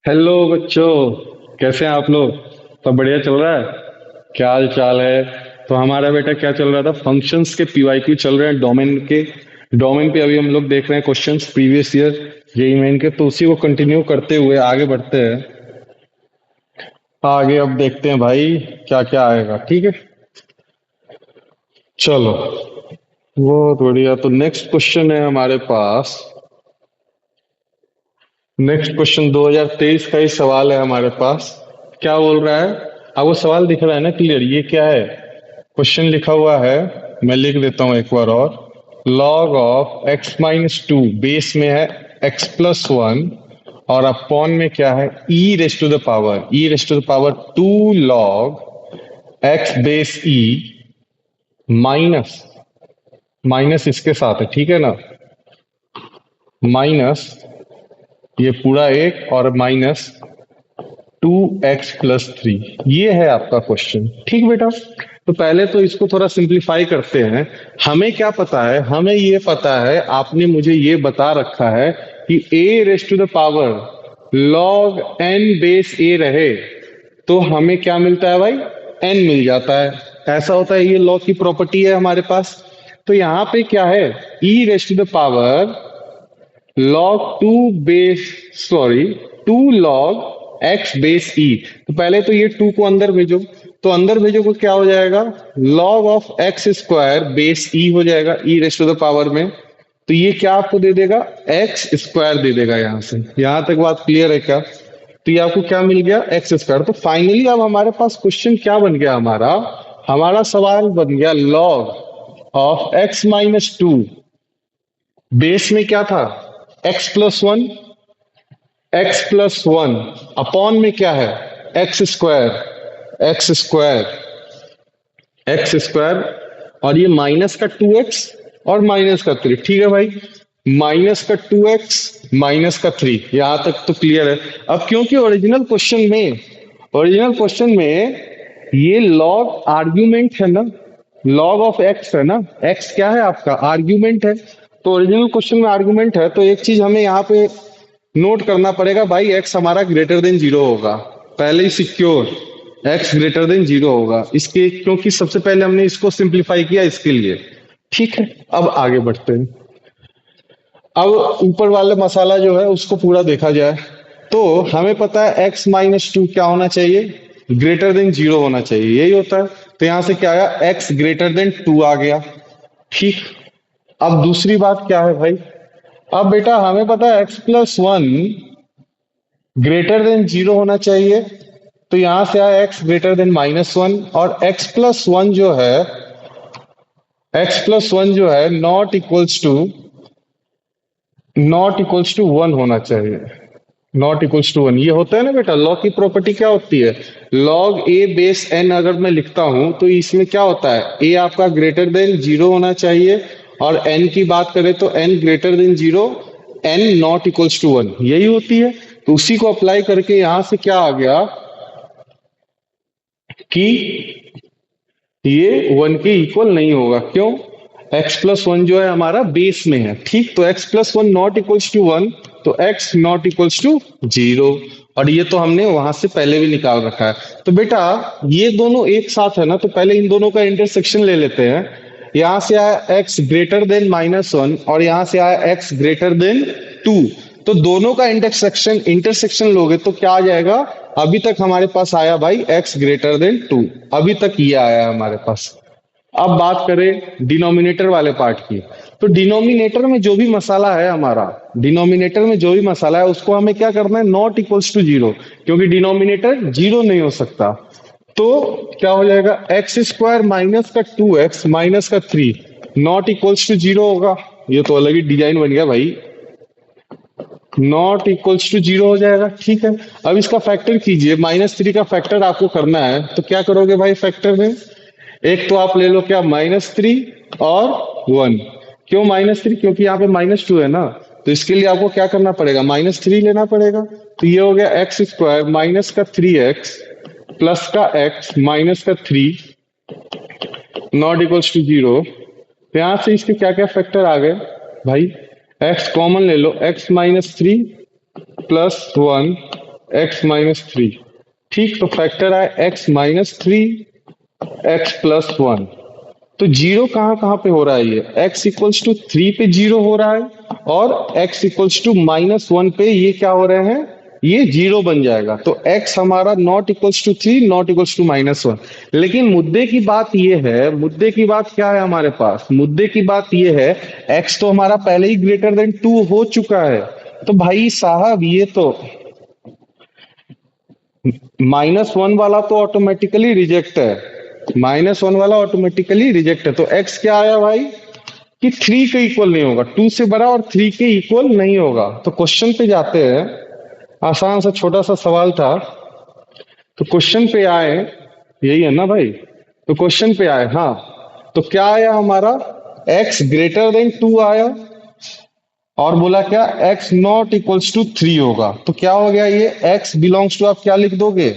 Hello बच्चों। कैसे हैं आप लोग? सब बढ़िया चल रहा है? क्या हाल चाल है? तो हमारा बेटा क्या चल रहा था, फंक्शंस के पीवाईक्यू चल रहे हैं डोमेन के। डोमेन पे अभी हम लोग देख रहे हैं questions previous year JEE main के, तो उसी को कंटिन्यू करते हुए आगे बढ़ते हैं। आगे अब देखते हैं भाई क्या क्या आएगा, ठीक है। चलो, बहुत बढ़िया। तो नेक्स्ट क्वेश्चन है हमारे पास। नेक्स्ट क्वेश्चन 2023 का ही सवाल है हमारे पास। क्या बोल रहा है? आपको सवाल दिख रहा है ना क्लियर? ये क्या है? क्वेश्चन लिखा हुआ है, मैं लिख देता हूं एक बार और। Log of x minus two, base में है एक्स प्लस वन, और अपॉन में क्या है, e raised to the power to log x base e minus, minus इसके साथ है, ठीक है ना, माइनस ये पूरा एक और minus two x plus three. ये है आपका क्वेश्चन, ठीक बेटा। तो पहले तो इसको थोड़ा सिंप्लीफाई करते हैं। हमें क्या पता है? हमें ये पता है, आपने मुझे ये बता रखा है कि a raise to the power log n base a रहे तो हमें क्या मिलता है भाई? एन मिल जाता है। ऐसा होता है, ये लॉ की प्रॉपर्टी है हमारे पास। तो यहाँ पे क्या है, e raise to the power log two base, sorry, two log x base e. तो पहले तो ये टू को अंदर भेजो, तो अंदर भेजो को क्या हो जाएगा, log of x square base e हो जाएगा, e raise to the power में। तो ये क्या आपको दे देगा, एक्स स्क्वायर दे देगा। यहां से यहां तक बात क्लियर है क्या? तो ये आपको क्या मिल गया, एक्स स्क्वायर। तो फाइनली अब हमारे पास क्वेश्चन क्या बन गया हमारा? हमारा सवाल बन गया log of x minus two, base में क्या था, x plus one, x plus one, upon में क्या है, x square, x square, x square, और ये माइनस का टू एक्स और माइनस का थ्री, ठीक है भाई। माइनस का टू एक्स, माइनस का थ्री, यहां तक तो क्लियर है। अब क्योंकि ओरिजिनल क्वेश्चन में ये लॉग आर्ग्यूमेंट है ना, लॉग ऑफ एक्स है ना, एक्स क्या है आपका, आर्ग्यूमेंट है। तो ओरिजिनल क्वेश्चन में आर्ग्यूमेंट है, तो एक चीज हमें यहाँ पे नोट करना पड़ेगा भाई, एक्स हमारा ग्रेटर देन जीरो होगा। पहले ही secure, x greater than zero होगा इसके, क्योंकि सबसे पहले हमने इसको सिंप्लीफाई किया इसके लिए, ठीक है। अब आगे बढ़ते हैं। अब ऊपर वाला मसाला जो है उसको पूरा देखा जाए तो हमें पता है एक्स माइनस टू क्या होना चाहिए, ग्रेटर देन जीरो होना चाहिए, यही होता है। तो यहां से क्या आया, एक्स ग्रेटर देन टू आ गया, ठीक। अब दूसरी बात क्या है भाई, अब बेटा हमें पता है x plus one greater than zero होना चाहिए। तो यहां से आया x greater than minus one, और एक्स प्लस वन जो है नॉट इक्वल्स टू वन होना चाहिए। नॉट इक्वल्स टू वन, ये होता है ना बेटा, लॉग की प्रॉपर्टी क्या होती है, लॉग ए बेस एन अगर मैं लिखता हूं तो इसमें क्या होता है, ए आपका ग्रेटर देन जीरो होना चाहिए, और एन की बात करें तो n greater than zero, n not equals to one, यही होती है। तो उसी को अप्लाई करके यहां से क्या आ गया कि ये वन के इक्वल नहीं होगा। क्यों? एक्स प्लस वन जो है हमारा बेस में है, ठीक। तो x plus one not equals to one, तो x not equals to zero, और ये तो हमने वहां से पहले भी निकाल रखा है। तो बेटा ये दोनों एक साथ है ना, तो पहले इन दोनों का इंटरसेक्शन ले लेते हैं। यहां से आया x greater than minus one, और यहां से आया एक्स ग्रेटर देन टू। तो दोनों का इंटरसेक्शन इंटरसेक्शन लोगे तो क्या आ जाएगा, अभी तक हमारे पास आया भाई एक्स ग्रेटर देन टू, अभी तक ये आया हमारे पास। अब बात करें डिनोमिनेटर वाले पार्ट की, तो डिनोमिनेटर में जो भी मसाला है हमारा, डिनोमिनेटर में जो भी मसाला है उसको हमें क्या करना है, नॉट इक्वल्स टू जीरो, क्योंकि डिनोमिनेटर जीरो नहीं हो सकता। तो क्या हो जाएगा, एक्स स्क्वायर माइनस का टू एक्स माइनस का three not equals to zero होगा। ये तो अलग ही डिजाइन बन गया भाई, नॉट इक्वल्स टू जीरो हो जाएगा, ठीक है। अब इसका फैक्टर कीजिए, माइनस थ्री का फैक्टर आपको करना है, तो क्या करोगे भाई फैक्टर में, एक तो आप ले लो क्या, माइनस थ्री और वन। क्यों माइनस थ्री, क्योंकि यहाँ पे माइनस टू है ना, तो इसके लिए आपको क्या करना पड़ेगा, माइनस थ्री लेना पड़ेगा। तो ये हो गया एक्स स्क्वायर माइनस का थ्री एक्स प्लस का एक्स माइनस का three not equals to zero. तो यहां से इसके क्या क्या फैक्टर आ गए भाई, एक्स कॉमन ले लो, x minus three plus one x minus three. ठीक, तो फैक्टर आए x minus three x plus one. तो जीरो कहाँ कहाँ पे हो रहा है? ये एक्स इक्वल्स टू थ्री पे जीरो हो रहा है और x equals to minus one पे ये क्या हो रहे हैं? ये जीरो बन जाएगा। तो एक्स हमारा not equals to three, not equals to minus one. लेकिन मुद्दे की बात ये है, मुद्दे की बात क्या है हमारे पास? मुद्दे की बात ये है एक्स तो हमारा पहले ही ग्रेटर देन टू हो चुका है। तो भाई साहब ये तो माइनस वन वाला तो ऑटोमेटिकली रिजेक्ट है, माइनस वन वाला ऑटोमेटिकली रिजेक्ट है। तो एक्स क्या आया भाई कि थ्री के इक्वल नहीं होगा, टू से बड़ा और थ्री के इक्वल नहीं होगा। तो क्वेश्चन पे जाते हैं, आसान सा छोटा सा सवाल था। तो क्वेश्चन पे आए, यही है ना भाई? तो क्वेश्चन पे आए, हाँ। तो क्या आया हमारा? एक्स ग्रेटर देन टू आया और बोला क्या x not equals to three होगा। तो क्या हो गया? ये एक्स बिलोंग्स टू आप क्या लिख दोगे?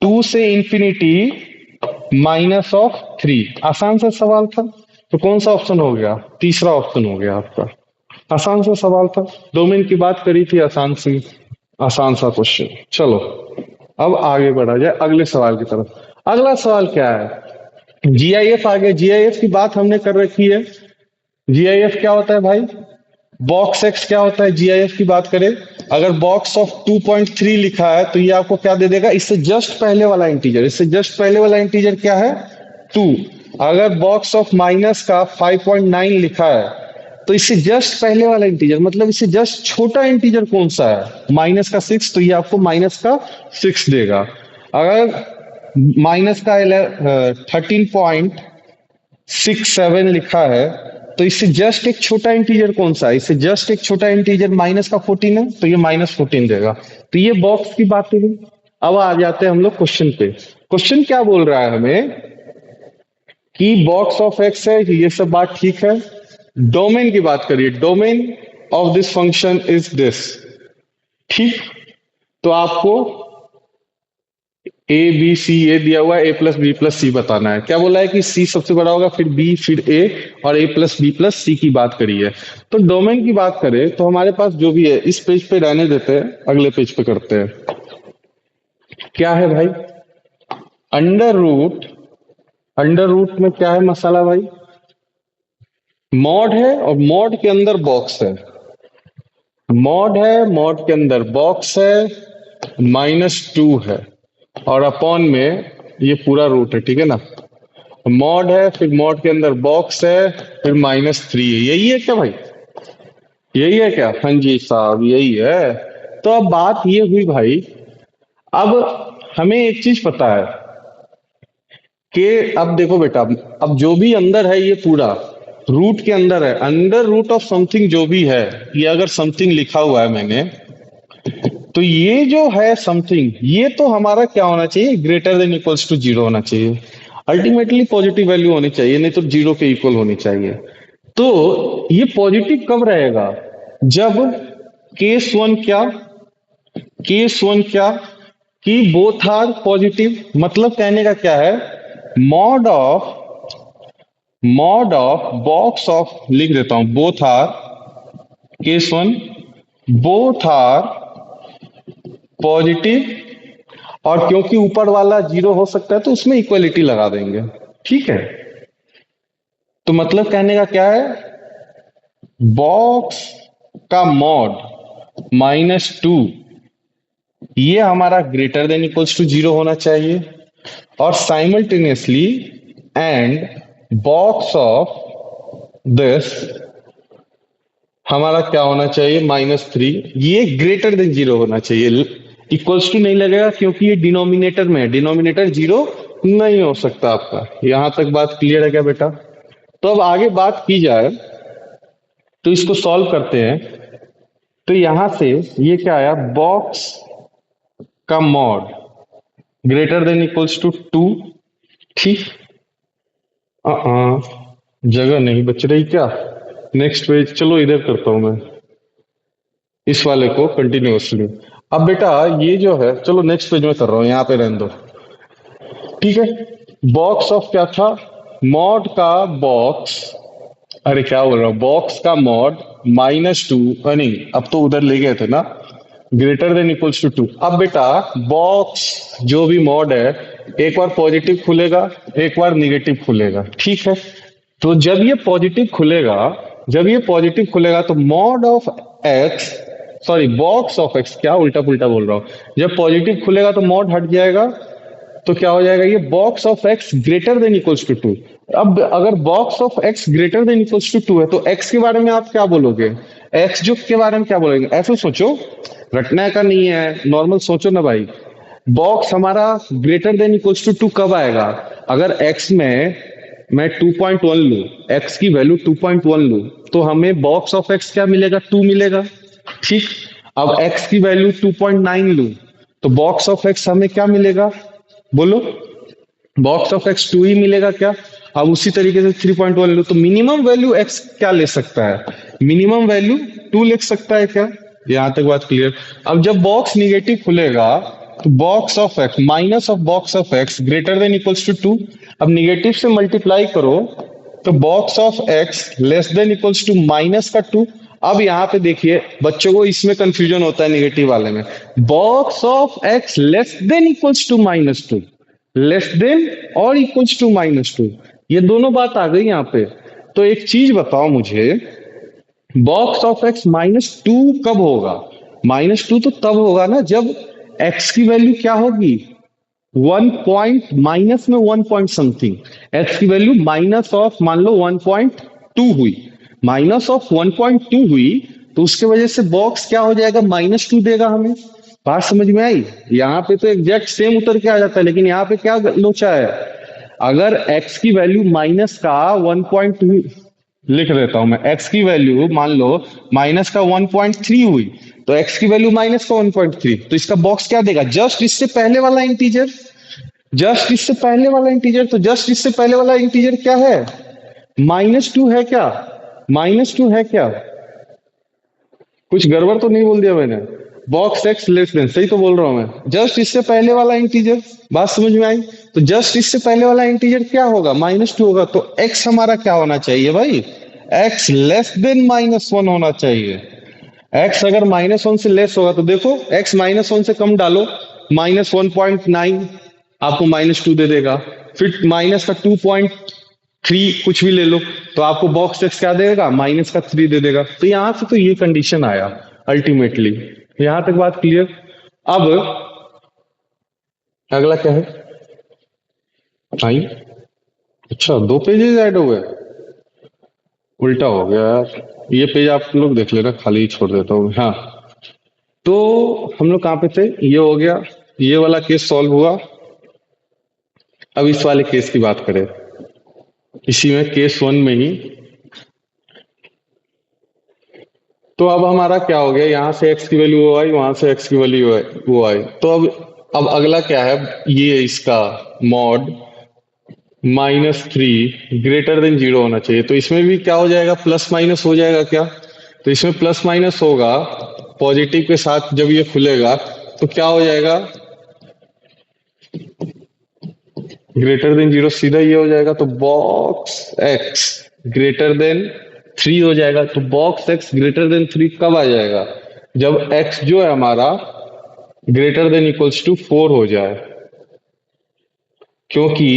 टू से इंफिनिटी माइनस ऑफ थ्री। आसान सा सवाल था। तो कौन सा ऑप्शन हो गया? तीसरा ऑप्शन हो गया आपका। आसान सा सवाल था, डोमेन की बात करी थी, आसान सी, आसान सा क्वेश्चन। चलो अब आगे बढ़ा जाए अगले सवाल की तरफ। अगला सवाल क्या है? जीआईएफ आ गया। जीआईएफ की बात हमने कर रखी है। जीआईएफ क्या होता है भाई? बॉक्स एक्स क्या होता है? जीआईएफ की बात करें, अगर बॉक्स ऑफ 2.3 लिखा है तो ये आपको क्या दे देगा? इससे जस्ट पहले वाला इंटीजर, इससे जस्ट पहले वाला इंटीजर क्या है? टू। अगर बॉक्स ऑफ माइनस का 5.9 लिखा है तो इससे जस्ट पहले वाला इंटीजर, मतलब इससे जस्ट छोटा इंटीजर कौन सा है? माइनस का सिक्स, तो ये आपको माइनस का सिक्स देगा। अगर माइनस का 13.67 लिखा है तो इससे जस्ट एक छोटा इंटीजर कौन सा है? इससे जस्ट एक छोटा इंटीजर माइनस का 14 है, तो ये माइनस 14 देगा। तो ये बॉक्स की बात हुई। अब आ जाते हैं हम लोग क्वेश्चन पे। क्वेश्चन क्या बोल रहा है हमें कि बॉक्स ऑफ एक्स है, ये सब बात ठीक है। डोमेन की बात करिए, domain of this function is this. ठीक, तो आपको ए बी सी ए दिया हुआ है, ए प्लस बी प्लस सी बताना है। क्या बोला है कि सी सबसे बड़ा होगा, फिर बी, फिर ए, और ए प्लस बी प्लस सी की बात करी है। तो डोमेन की बात करें तो हमारे पास जो भी है इस पेज पे रहने देते हैं, अगले पेज पे करते हैं। क्या है भाई? अंडर रूट, अंडर रूट में क्या है मसाला भाई? मॉड है और मॉड के अंदर बॉक्स है। मॉड है, मॉड के अंदर बॉक्स है, माइनस टू है और अपॉन में ये पूरा रूट है। ठीक है ना? मॉड है, फिर मॉड के अंदर बॉक्स है, फिर माइनस थ्री है। यही है क्या भाई? यही है क्या? हाँ जी साहब, यही है। तो अब बात ये हुई भाई, अब हमें एक चीज पता है कि अब देखो बेटा, अब जो भी अंदर है ये पूरा रूट के अंदर है, अंडर रूट ऑफ समथिंग जो भी है, ये अगर समथिंग लिखा हुआ है मैंने, तो ये जो है समथिंग, ये तो हमारा क्या होना चाहिए? Greater than equals to zero होना चाहिए। अल्टीमेटली पॉजिटिव वैल्यू होनी चाहिए, नहीं तो जीरो के इक्वल होनी चाहिए। तो ये पॉजिटिव कब रहेगा? जब केस वन क्या, केस वन क्या कि बोथ आर पॉजिटिव। मतलब कहने का क्या है? Mod of, mod of box of, लिख देता हूं, both are, case one, both are positive, और क्योंकि ऊपर वाला जीरो हो सकता है तो उसमें इक्वलिटी लगा देंगे। ठीक है? तो मतलब कहने का क्या है? बॉक्स का मॉड माइनस टू, ये हमारा greater than equals to zero होना चाहिए, और simultaneously and box of this हमारा क्या होना चाहिए? माइनस थ्री, ये ग्रेटर देन जीरो होना चाहिए। इक्वल्स टू नहीं लगेगा क्योंकि ये डिनोमिनेटर में है, डिनोमिनेटर जीरो नहीं हो सकता आपका। यहां तक बात क्लियर है क्या बेटा? तो अब आगे बात की जाए तो इसको सॉल्व करते हैं। तो यहां से ये क्या आया? बॉक्स का mod greater than equals to two. ठीक, जगह नहीं बच रही क्या? नेक्स्ट पेज, चलो इधर करता हूं मैं इस वाले को कंटिन्यूअसली। अब बेटा ये जो है, चलो नेक्स्ट पेज में कर रहा हूं, यहां पे रहने दो। ठीक है? बॉक्स ऑफ क्या था? मॉड का बॉक्स, अरे क्या बोल रहा हूं, बॉक्स का मॉड माइनस टू, नहीं अब तो उधर ले गए थे ना, ग्रेटर देन इक्वल्स टू 2। अब बेटा बॉक्स जो भी मॉड है, एक बार पॉजिटिव खुलेगा, एक बार निगेटिव खुलेगा, ठीक है। तो जब ये पॉजिटिव खुलेगा तो mod of x, sorry box of x, क्या उल्टा पुल्टा बोल रहा हूं, जब पॉजिटिव खुलेगा तो मॉड हट जाएगा, तो क्या हो जाएगा, ये box of x greater than equals to 2। अब अगर box of x greater than equals to 2 है तो एक्स के बारे में आप क्या बोलोगे, एक्स जो के बारे में क्या बोलोगे, ऐसे सोचो, रटने का नहीं है, नॉर्मल सोचो ना भाई। बॉक्स हमारा ग्रेटर देन इक्वल्स टू 2 कब आएगा, अगर एक्स में मैं 2.1 लू, एक्स की वैल्यू 2.1 लू, तो हमें बॉक्स ऑफ एक्स क्या मिलेगा, 2 मिलेगा, ठीक। अब एक्स की वैल्यू 2.9 लू, तो बॉक्स ऑफ एक्स हमें क्या मिलेगा, बोलो, बॉक्स ऑफ एक्स 2 ही मिलेगा क्या। अब उसी तरीके से 3.1 लो तो मिनिमम वैल्यू एक्स क्या ले सकता है, मिनिमम वैल्यू 2 लिख सकता है क्या, यहां तक बात क्लियर। अब जब बॉक्स निगेटिव खुलेगा तो box of x minus of box of x greater than equals to 2। अब निगेटिव से मल्टीप्लाई करो तो box of x less than equals to minus का 2। अब यहाँ पे देखिए बच्चों को इसमें कंफ्यूजन होता है निगेटिव वाले में, box of x less than equals to -2, less than और इक्वल्स टू -2, ये दोनों बात आ गई यहाँ पे। तो एक चीज बताओ मुझे, बॉक्स ऑफ एक्स -2 कब होगा, -2 तो तब होगा ना जब एक्स की वैल्यू क्या होगी, 1 पॉइंट माइनस में 1 पॉइंट समथिंग, एक्स की वैल्यू माइनस ऑफ मान लो 1.2 हुई, माइनस ऑफ 1.2 हुई, तो उसके वजह से बॉक्स क्या हो जाएगा, -2 देगा हमें। बात समझ में आई, यहाँ पे तो एग्जैक्ट सेम उतर के आ जाता है, लेकिन यहाँ पे क्या लोचा है, अगर x की वैल्यू माइनस का 1.2, लिख देता हूं मैं, x की वैल्यू मान लो माइनस का 1.3 हुई, तो x की वैल्यू माइनस का 1.3, तो इसका बॉक्स क्या देगा, जस्ट इससे पहले वाला इंटीजर, जस्ट इससे पहले वाला इंटीजर, तो जस्ट इससे पहले वाला इंटीजर क्या है, -2 है क्या, -2 है क्या, कुछ गड़बड़ तो नहीं बोल दिया मैंने, बॉक्स एक्स लेस देन, सही तो बोल रहा हूं मैं, जस्ट इससे पहले वाला इंटीजर, बात समझ में आई। तो जस्ट इससे पहले वाला इंटीजर क्या होगा, -2 होगा, तो एक्स हमारा क्या होना चाहिए भाई, एक्स लेस देन -1 होना चाहिए। एक्स अगर -1 से लेस होगा तो देखो एक्स -1 से कम डालो, -1.9 आपको -2 दे देगा, फिर माइनस का 2.3 कुछ भी ले लो तो आपको बॉक्स एक्स क्या देगा, -3 दे देगा। तो यहां से तो ये कंडीशन आया अल्टीमेटली, यहां तक बात क्लियर। अब अगला क्या है, आई, अच्छा 2 पेजेस ऐड हो गए, उल्टा हो गया यार, ये पेज आप लोग देख लेना, खाली ही छोड़ देता हूँ। हाँ, तो हम लोग कहाँ पे थे, ये हो गया, ये वाला केस सॉल्व हुआ। अब इस वाले केस की बात करें, इसी में केस 1 में ही, तो अब हमारा क्या हो गया, यहां से x की वैल्यू वो आई, वहां से x की वैल्यू वो आई, तो अब अगला क्या है, ये इसका मॉड -3 ग्रेटर देन 0 होना चाहिए, तो इसमें भी क्या हो जाएगा, प्लस माइनस हो जाएगा क्या, तो इसमें प्लस माइनस होगा, पॉजिटिव के साथ जब ये खुलेगा तो क्या हो जाएगा, ग्रेटर देन 0 सीधा ये हो जाएगा, तो बॉक्स x ग्रेटर देन 3 हो जाएगा। तो बॉक्स x ग्रेटर देन 3 कब आ जाएगा, जब x जो है हमारा ग्रेटर देन इक्वल्स टू 4 हो जाए, क्योंकि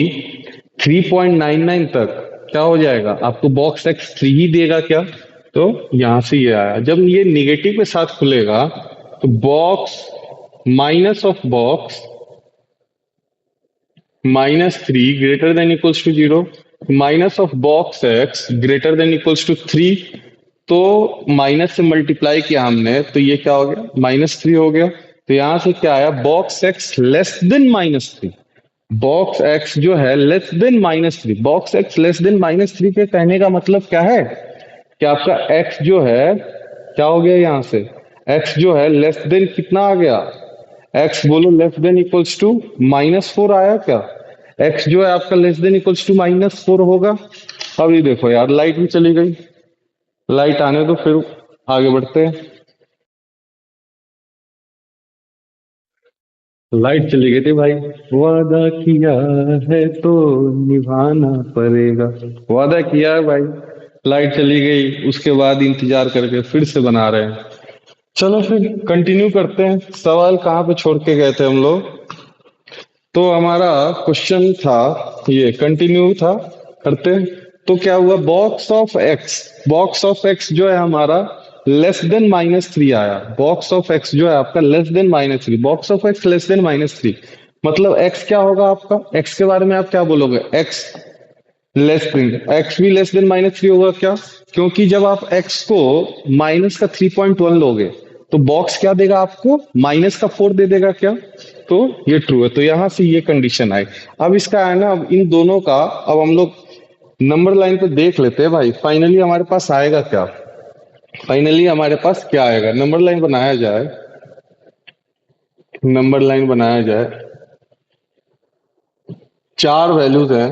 3.99 तक क्या हो जाएगा, आपको बॉक्स एक्स 3 ही देगा क्या, तो यहां से ये आया, जब ये निगेटिव के साथ खुलेगा तो box minus of box -3 greater than equals to 0, minus of box x greater than equals to 3, तो माइनस से मल्टीप्लाई किया हमने तो ये क्या हो गया, -3 हो गया। तो यहां से क्या आया, box x less then -3, box x जो है less then -3, box x less then -3 के कहने का मतलब क्या है कि आपका एक्स जो है क्या हो गया, यहां से एक्स जो है लेस देन कितना आ गया, एक्स बोलो लेस देन इक्वल्स टू -4 आया क्या, एक्स जो है आपका लेस देन इक्वल्स टू -4 होगा। अब ये देखो यार लाइट भी चली गई, लाइट आने दो फिर आगे बढ़ते हैं। लाइट चली गई थी भाई, वादा किया है तो निभाना पड़ेगा, वादा किया है भाई, लाइट चली गई उसके बाद इंतजार करके फिर से बना रहे हैं। चलो फिर कंटिन्यू करते हैं, सवाल कहाँ पे छोड़ के गए थे हम लोग। तो हमारा क्वेश्चन था, ये कंटिन्यू था, करते हैं। तो क्या हुआ, बॉक्स ऑफ एक्स जो है हमारा लेस देन -3 आया। बॉक्स ऑफ एक्स जो है आपका less than -3, box of x less then -3, मतलब एक्स क्या होगा आपका, एक्स के बारे में आप क्या बोलोगे, एक्स लेस देन, एक्स भी लेस देन -3 होगा क्या, क्योंकि जब आप एक्स को माइनस का 3.1 लोगे तो बॉक्स क्या देगा आपको, -4 दे देगा क्या। तो ये ट्रू है, तो यहां से ये कंडीशन आई। अब इसका है ना, अब इन दोनों का अब हम लोग नंबर लाइन पे देख लेते हैं भाई, फाइनली हमारे पास आएगा क्या। फाइनली हमारे पास क्या आएगा, नंबर लाइन बनाया जाए, नंबर लाइन बनाया जाए। चार वैल्यूज है,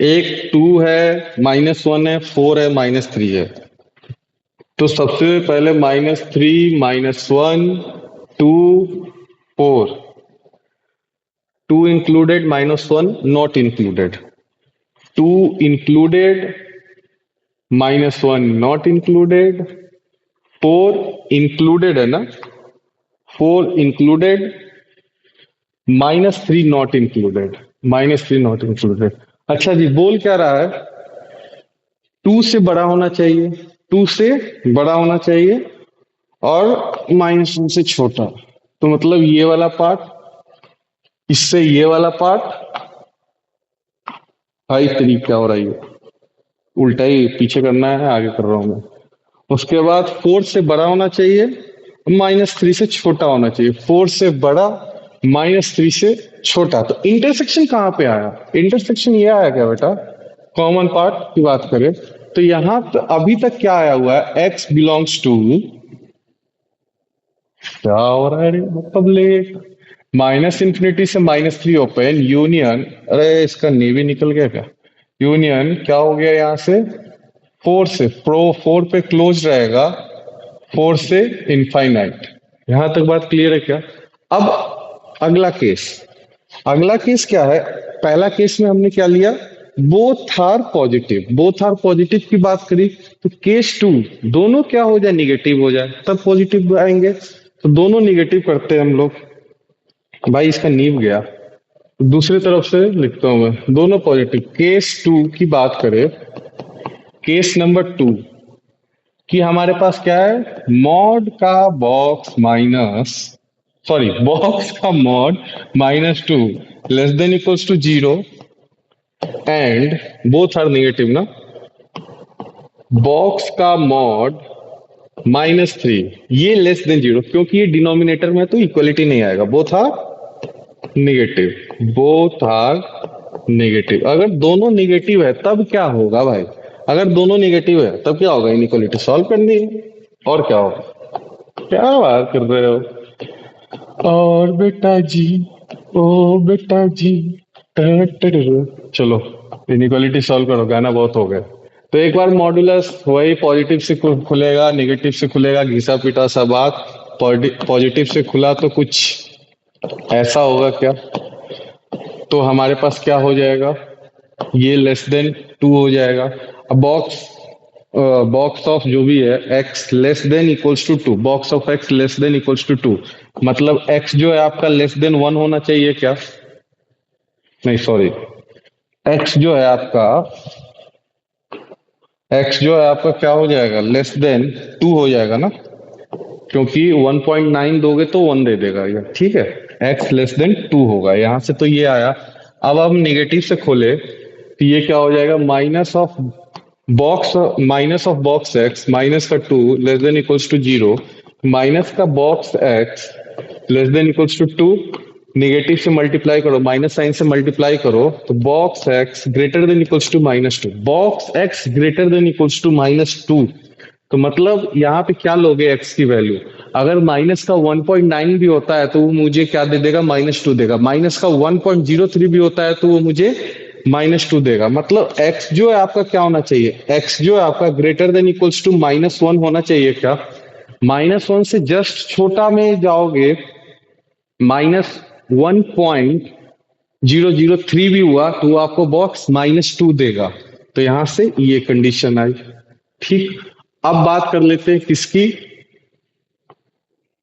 एक 2 है, -1 है, 4 है, -3 है। तो सबसे पहले -3, -1, 2, 4, 2 included, -1 not included, 2 included, -1 not included, 4 included है ना, 4 included, -3 not included, -3 not included. अच्छा जी, बोल क्या रहा है, 2 से बड़ा होना चाहिए, 2 से बड़ा होना चाहिए और -1 से छोटा। तो मतलब ये वाला पार्ट, इससे ये वाला पार्ट, भाई तरीका क्या हो रहा है ये, उल्टा ही पीछे करना है, आगे कर रहा हूं मैं। उसके बाद 4 से बड़ा होना चाहिए, -3 से छोटा होना चाहिए, 4 से बड़ा, -3 से छोटा। तो इंटरसेक्शन कहाँ पे आया, इंटरसेक्शन ये आया क्या बेटा, कॉमन पार्ट की बात करें तो यहां अभी तक क्या आया हुआ है, x बिलोंग्स टू, क्या हो रहा है रे पब्लिक, -∞ से -3 ओपन यूनियन, अरे इसका नेवी निकल गया क्या, यूनियन क्या हो गया यहाँ से, 4 से प्रो 4 पे क्लोज रहेगा, 4 से इनफाइनाइट। यहां तक बात क्लियर है क्या। अब अगला केस, अगला केस क्या है, पहला केस में हमने क्या लिया, both are positive, both are positive की बात करी, तो केस 2 दोनों क्या हो जाए, निगेटिव हो जाए, तब पॉजिटिव आएंगे। तो दोनों निगेटिव करते हैं हम लोग, भाई इसका नीव गया, दूसरी तरफ से लिखता हूं मैं, दोनों पॉजिटिव। केस 2 की बात करें, केस नंबर 2 कि हमारे पास क्या है, मॉड का बॉक्स माइनस, सॉरी बॉक्स का mod -2 less than equals to 0 and both are negative ना, बॉक्स का मॉड -3 ये लेस देन 0, क्योंकि ये डिनोमिनेटर में तो इक्वलिटी नहीं आएगा, both are negative, both are negative. अगर दोनों नेगेटिव है तब क्या होगा भाई, अगर दोनों नेगेटिव है तब क्या होगा, इनइक्वालिटी सॉल्व करनी है, और क्या होगा, क्या बात कर रहे हो। और बेटा जी, ओ बेटा जी, चलो इनइक्वालिटी सॉल्व करो, गाना बहुत हो गया। तो एक बार मॉडुलस वही पॉजिटिव से खुलेगा, नेगेटिव से खुलेगा, घिसा पिटा सा बात, पॉजिटिव से खुला तो कुछ ऐसा होगा क्या, तो हमारे पास क्या हो जाएगा, ये लेस देन 2 हो जाएगा। अब बॉक्स ऑफ जो भी है x less than equals to 2, box of x less than equals to 2, मतलब x जो है आपका लेस देन 1 होना चाहिए क्या, नहीं सॉरी, x जो है आपका, x जो है आपका क्या हो जाएगा, लेस देन 2 हो जाएगा ना, क्योंकि 1.9 दोगे तो 1 दे देगा ये, ठीक है, x लेस देन 2 होगा, यहां से तो ये आया। अब हम निगेटिव से खोले तो ये क्या हो जाएगा, minus of box x, minus का 2 less than equals to 0, minus का box x less than equals to 2, negative से मल्टीप्लाई करो, माइनस साइन से मल्टीप्लाई करो, तो box x greater than equals to -2, box x greater than equals to -2। तो मतलब यहाँ पे क्या लोगे एक्स की वैल्यू, अगर माइनस का 1.9 भी होता है तो वो मुझे क्या दे देगा, -2 देगा, माइनस का 1.03 भी होता है तो वो मुझे -2 देगा। मतलब x जो है आपका क्या होना चाहिए, x जो है आपका ग्रेटर देन इक्वल्स टू -1 होना चाहिए क्या, -1 से जस्ट छोटा में जाओगे, -1.003 भी हुआ तो वो आपको बॉक्स -2 देगा। तो यहां से ये कंडीशन आई, ठीक। अब बात कर लेते हैं किसकी,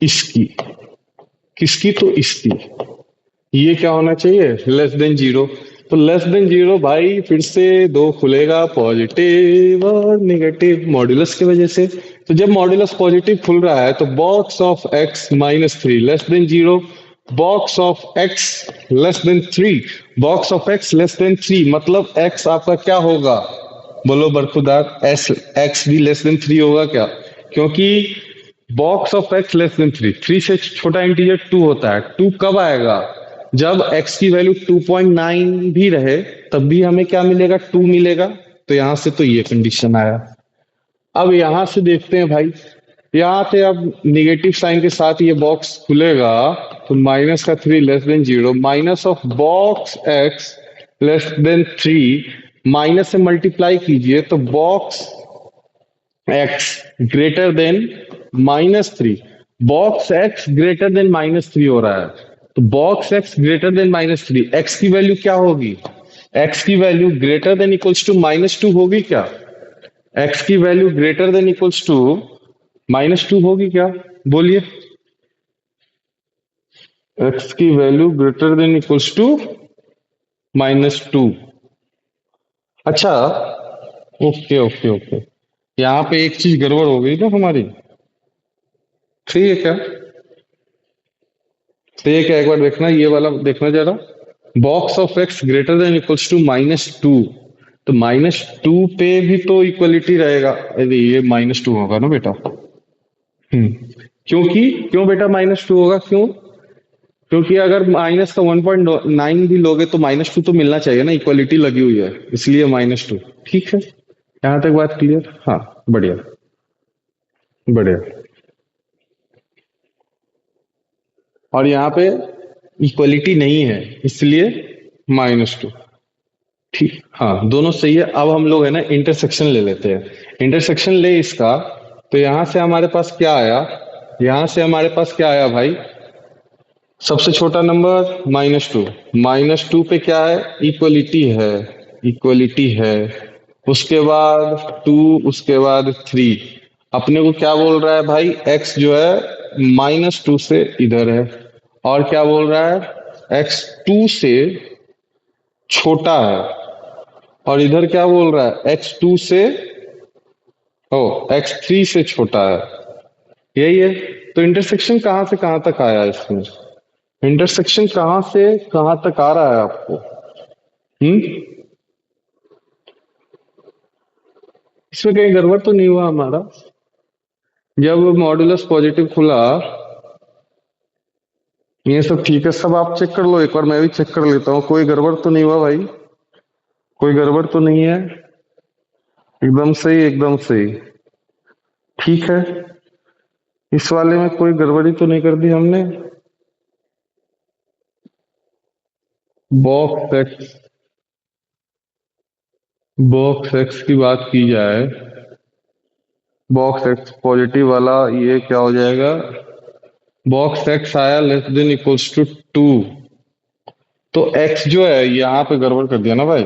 इसकी, किसकी, तो इसकी, ये क्या होना चाहिए, लेस देन जीरो। तो लेस देन जीरो भाई, फिर से दो खुलेगा, पॉजिटिव और निगेटिव, मॉड्यूलस की वजह से। तो जब मॉड्यूलस पॉजिटिव खुल रहा है तो box of x minus three less than zero, box of x less than three, box of x less than three, मतलब एक्स आपका क्या होगा, बोलो बरखुदार, एस एक्स भी लेस देन थ्री होगा क्या, क्योंकि box of x less than three, three से छोटा इंटीजर टू होता है। टू कब आएगा, जब एक्स की वैल्यू 2.9 भी रहे तब भी हमें क्या मिलेगा, टू मिलेगा। तो यहां से तो ये कंडीशन आया। अब यहां से देखते हैं भाई, यहाँ पे अब निगेटिव साइन के साथ ये बॉक्स खुलेगा, तो माइनस का three less than zero, minus of box x less than three, minus से मल्टीप्लाई कीजिए तो box x greater than minus three, box x greater than minus three हो रहा है। तो box x greater than minus three, x की value क्या होगी, एक्स की value greater than equals to minus two होगी क्या, एक्स की value greater than equals to minus two होगी क्या, बोलिए, एक्स की value greater than equals to minus two. अच्छा, ओके ओके ओके, यहाँ पे एक चीज गड़बड़ हो गई ना हमारी, सही है क्या, सही है क्या, एक बार देखना, ये वाला देखना जरा, box of x greater than equals to minus two, तो माइनस टू पे भी तो इक्वलिटी रहेगा, अरे ये माइनस टू होगा ना बेटा, क्योंकि क्यों बेटा माइनस टू होगा, क्यों, क्योंकि अगर माइनस का 1.9 भी लोगे तो माइनस टू तो मिलना चाहिए ना, इक्वलिटी लगी हुई है, इसलिए माइनस टू। ठीक है, यहां तक बात क्लियर, हाँ, बढ़िया बढ़िया। और यहाँ पे इक्वलिटी नहीं है इसलिए माइनस टू। ठीक, हाँ, दोनों सही है। अब हम लोग है ना इंटरसेक्शन ले लेते हैं, इंटरसेक्शन ले इसका, तो यहां से हमारे पास क्या आया, यहां से हमारे पास क्या आया भाई, सबसे छोटा नंबर माइनस टू पे क्या है, इक्वलिटी है, इक्वलिटी है, उसके बाद टू, उसके बाद थ्री, अपने को क्या बोल रहा है भाई, एक्स जो है माइनस टू से इधर है, और क्या बोल रहा है, एक्स टू से छोटा है, और इधर क्या बोल रहा है, एक्स टू से, ओ, एक्स थ्री से छोटा है, यही है। तो इंटरसेक्शन कहां से कहां तक आया इसमें, इंटरसेक्शन कहां से कहां तक आ रहा है आपको, हम्म, इसमें कहीं गड़बड़ तो नहीं हुआ हमारा, जब मॉड्यूलस पॉजिटिव खुला, ये सब ठीक है, सब आप चेक कर लो, एक बार मैं भी चेक कर लेता हूँ, कोई गड़बड़ तो नहीं हुआ भाई, कोई गड़बड़ तो नहीं है, एकदम सही एकदम सही, ठीक है, इस वाले में कोई गड़बड़ी तो नहीं कर दी हमने। बॉक्स एक्स, बॉक्स एक्स की बात की जाए, बॉक्स एक्स पॉजिटिव वाला ये क्या हो जाएगा, बॉक्स एक्स आया less than equals to two, तो एक्स जो है यहाँ पे गड़बड़ कर दिया ना भाई,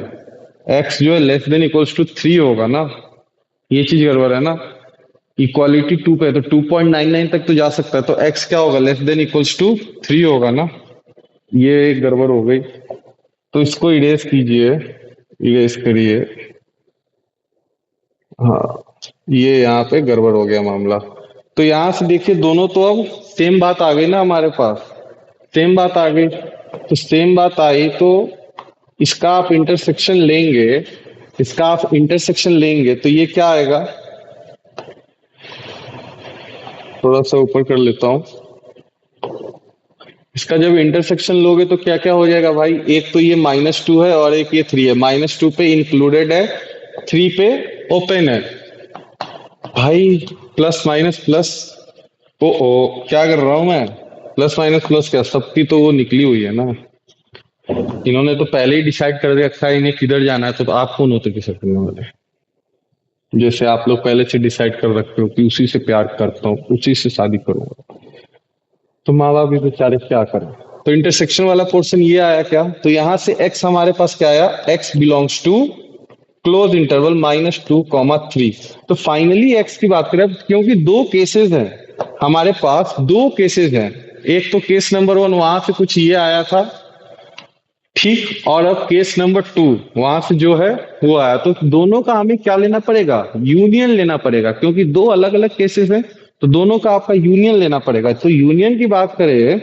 एक्स जो है less than equals to three होगा ना, ये चीज गड़बड़ है ना, इक्वालिटी टू पे है, तो 2.99 तक तो जा सकता है, तो एक्स क्या होगा, less than equals to three होगा ना, ये एक गड़बड़ हो गई, तो इसको इरेज कीजिए, इरेज करिए, हाँ, ये यहाँ पे गड़बड़ हो गया मामला। तो यहां से देखिए दोनों तो अब सेम बात आ गई ना हमारे पास, सेम बात आ गई, तो सेम बात आई तो इसका आप इंटरसेक्शन लेंगे, इसका आप इंटरसेक्शन लेंगे तो ये क्या आएगा, थोड़ा सा ऊपर कर लेता हूं, इसका जब इंटरसेक्शन लोगे तो क्या क्या हो जाएगा भाई, एक तो ये माइनस टू है और एक ये थ्री है, माइनस टू पे इंक्लूडेड है, थ्री पे ओपन है, भाई प्लस माइनस प्लस, ओ क्या कर रहा हूं मैं, प्लस माइनस प्लस क्या, सबकी तो वो निकली हुई है ना, इन्होंने तो पहले ही डिसाइड कर रखा है इन्हें किधर जाना है, तो आप कौन होते किसे करने वाले, जैसे आप लोग पहले से डिसाइड कर रखते हो कि उसी से प्यार करता हूँ, उसी से शादी करूंगा, तो माँ बाप भी बेचारे क्या करें। तो इंटरसेक्शन वाला पोर्शन ये आया क्या, तो यहां से x हमारे पास क्या आया, x belongs to close interval minus two comma three, तो फाइनली x की बात करें, क्योंकि दो केसेस हैं, हमारे पास दो केसेस हैं। एक तो केस नंबर 1 वहां से कुछ ये आया था, ठीक, और अब केस नंबर 2 वहां से जो है वो आया। तो दोनों का हमें क्या लेना पड़ेगा? यूनियन लेना पड़ेगा, क्योंकि दो अलग अलग केसेस हैं, तो दोनों का आपका यूनियन लेना पड़ेगा। तो यूनियन की बात करें,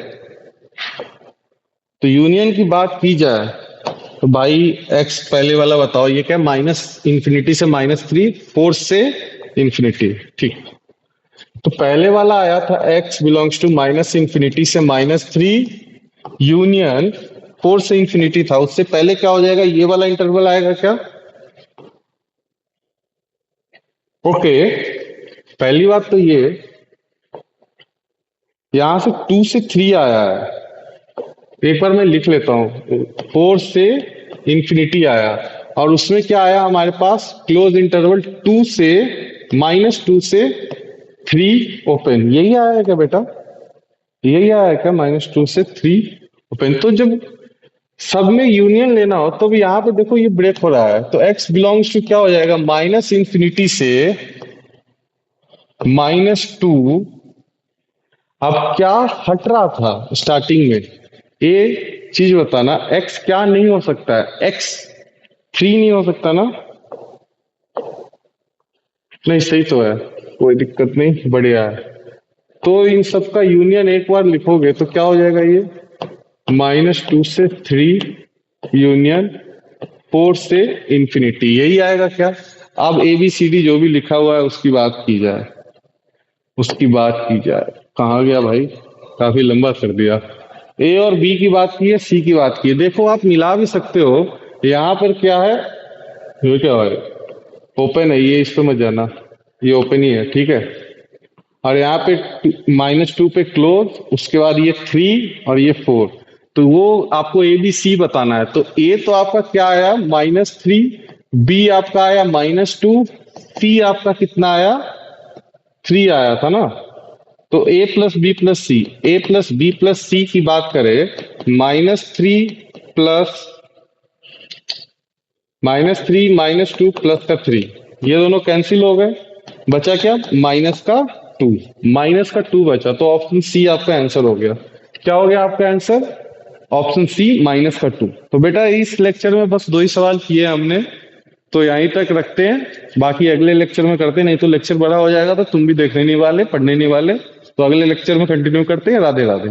तो यूनियन की बात की जाए तो भाई एक्स पहले वाला बताओ, ये क्या? माइनस इंफिनिटी से -3, फोर्स से इंफिनिटी, ठीक। तो पहले वाला आया था x belongs to minus infinity से -3 यूनियन 4 से इंफिनिटी था। उससे पहले क्या हो जाएगा? ये वाला इंटरवल आएगा क्या? ओके, पहली बात तो ये, यहां से 2 से 3 आया है। एक बार मैं लिख लेता हूं, 4 से इंफिनिटी आया, और उसमें क्या आया हमारे पास? क्लोज इंटरवल 2 से -2 से 3 ओपन। यही आया है क्या बेटा? यही आया क्या? -2 से 3 ओपन। तो जब सब में यूनियन लेना हो तो यहाँ पे देखो ये ब्रेक हो रहा है, तो x बिलोंग्स टू क्या हो जाएगा? माइनस इंफिनिटी से -2। अब क्या हट रहा था स्टार्टिंग में? ये चीज बताना, x क्या नहीं हो सकता है? x 3 नहीं हो सकता ना? नहीं, सही तो है, कोई दिक्कत नहीं, बढ़िया है। तो इन सब का यूनियन एक बार लिखोगे तो क्या हो जाएगा? ये -2 से 3 यूनियन 4 से इंफिनिटी, यही आएगा क्या? अब ABCD जो भी लिखा हुआ है उसकी बात की जाए, उसकी बात की जाए। कहाँ गया भाई? काफी लंबा कर दिया। A और B की बात की है, C की बात की है। देखो आप मिला भी सकते हो। यहाँ पर क्या है? ये क्या है? ओपन है ये, इस पे मत जाना, ये ओपन ही है, ठीक है। और यहाँ पे -2 पे क्लोज, उसके बाद ये 3 और ये 4। तो वो आपको ABC बताना है। तो A तो आपका क्या आया? -3, B आपका आया -2, C आपका कितना आया? 3 आया था ना। तो A plus B plus C, A plus B plus C की बात करें, -3 प्लस -2 प्लस का 3, ये दोनों कैंसिल हो गए, बचा क्या? -2, -2 बचा। तो ऑप्शन सी आपका आंसर हो गया। क्या हो गया आपका आंसर? Option C -2। तो बेटा इस लेक्चर में बस 2 ही सवाल किए हमने, तो यहीं तक रखते हैं। बाकी अगले लेक्चर में करते हैं, नहीं तो लेक्चर बड़ा हो जाएगा तो तुम भी देखने नहीं वाले, पढ़ने नहीं वाले। तो अगले लेक्चर में कंटिन्यू करते हैं। राधे राधे।